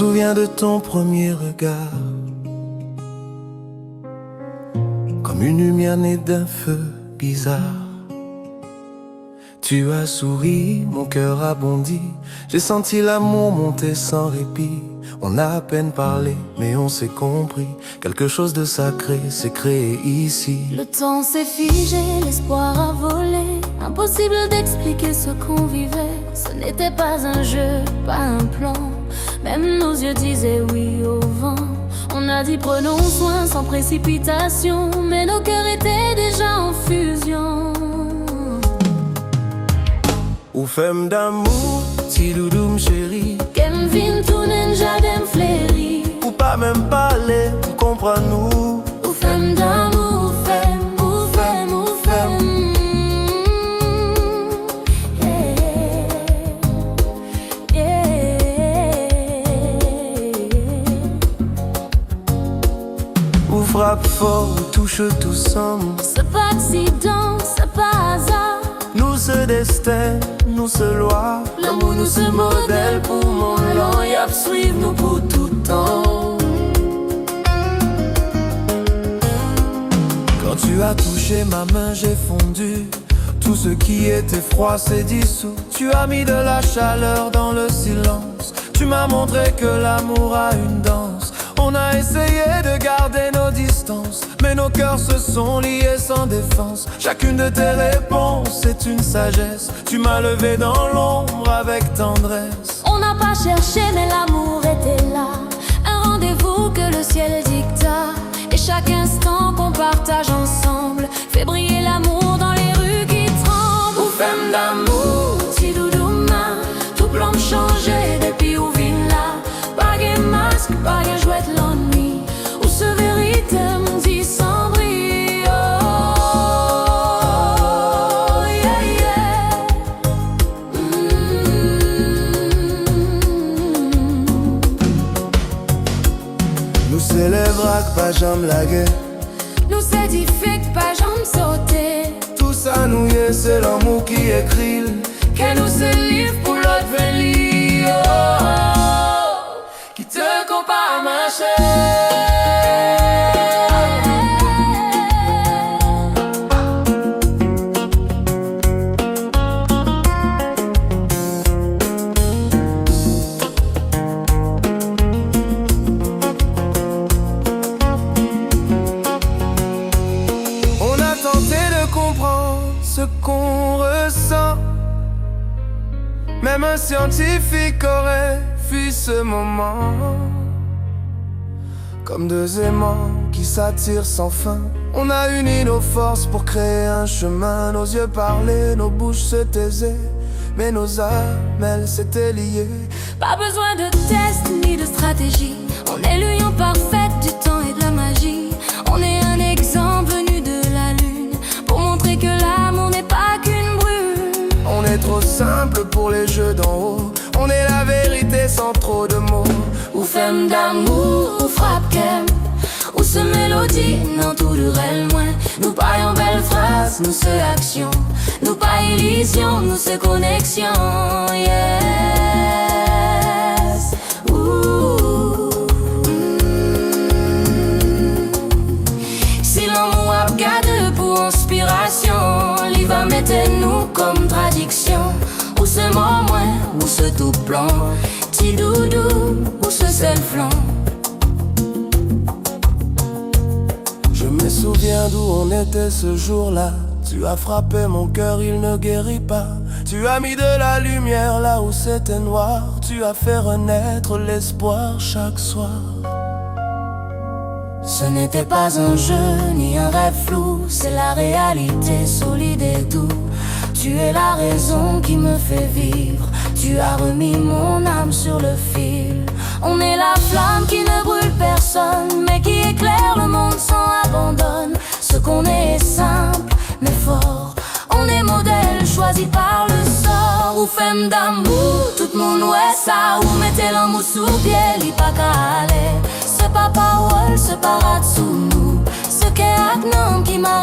souviens de ton premier regard, comme une lumière née d'un feu bizarre. Tu as souri, mon cœur a bondi, j'ai senti l'amour monter sans répit. On a à peine parlé, mais on s'est compris. Quelque chose de sacré s'est créé ici. Le temps s'est figé, l'espoir a volé. Impossible d'expliquer ce qu'on vivait. Ce n'était pas un jeu, pas un plan. Même nos yeux disaient oui au vent. On a dit prenons soin sans précipitation, mais nos cœurs étaient déjà en fusion. Ou femme d'amour, si doudoum chérie, Kem vin tounen jadem fléri. ou pas même parler, comprends-nous. Ou femme d'amour, femme, ou femme, ou femme. Ou frappe fort, ou touche tout somme. C'est pas accident, c'est pas hasard. Nous ce destin, nous ce loi. L'amour nous ce modèle pour mon long. Y a suivre nous pour tout temps. Quand tu as touché ma main, j'ai fondu. Tout ce qui était froid s'est dissous. Tu as mis de la chaleur dans le silence. Tu m'as montré que l'amour a une danse. On a essayé de garder nos distances, mais nos cœurs se sont liés sans défense. Chacune de tes réponses est une sagesse. Tu m'as levé dans l'ombre avec tendresse. On n'a pas cherché mais l'amour était là. Un rendez-vous que le ciel dicta. Et chaque instant qu'on partage ensemble fait briller l'amour dans les rues qui tremblent. Ou femme d'amour, si doudouma, tout plan changé depuis où vin là. Pas de masque, pas de jouet l'ennui. Ou ce vérité me dit sans brio. Yeah, yeah. Nous célébrons pas jamais la guerre. Nous c'est difficile, pas jamais sauter. Tout ça nous y est, c'est l'amour qui écrit. Que nous se livre pour l'autre venir. Qui te compare à ma chair. On a tenté de comprendre ce qu'on ressent. Même un scientifique aurait fui ce moment. Comme deux aimants qui s'attirent sans fin, on a uni nos forces pour créer un chemin. Nos yeux parlaient, nos bouches se taisaient, mais nos âmes, elles s'étaient liées. Pas besoin de test ni de stratégie. On est l'union parfaite du temps et de la magie. On est un exemple venu de la lune pour montrer que l'amour n'est pas qu'une brume. On est trop simple pour les jeux d'en haut. On est la vérité sans trop de mots. Ou femme d'amour, ou frappe kem. Ou ce mélodie, non tout durel moins. Nous pas en belle phrase, nous ce action. Nous pas illusion, nous ce connexion. Yes. Ouh. Si l'amour a gardé pour inspiration, il va mettre nous comme traduction. Ou ce mot moins, ou ce tout plan. Petit doudou, ou ce seul flanc. Je me souviens d'où on était ce jour-là. Tu as frappé mon cœur, il ne guérit pas. Tu as mis de la lumière là où c'était noir. Tu as fait renaître l'espoir chaque soir. Ce n'était pas un jeu ni un rêve flou, c'est la réalité solide et doux. Tu es la raison qui me fait vivre. Tu as remis mon âme sur le fil. On est la flamme qui ne brûle personne, mais qui éclaire le monde sans abandon. Ce qu'on est simple mais fort. On est modèle choisi par le sort. Ou femme d'amour, tout le monde ouais ça. Ou mettez l'amour sous pied, li pas qu'à aller. Ce pas parole, ce pas rat sous nous. Ce qu'est acnom qui m'a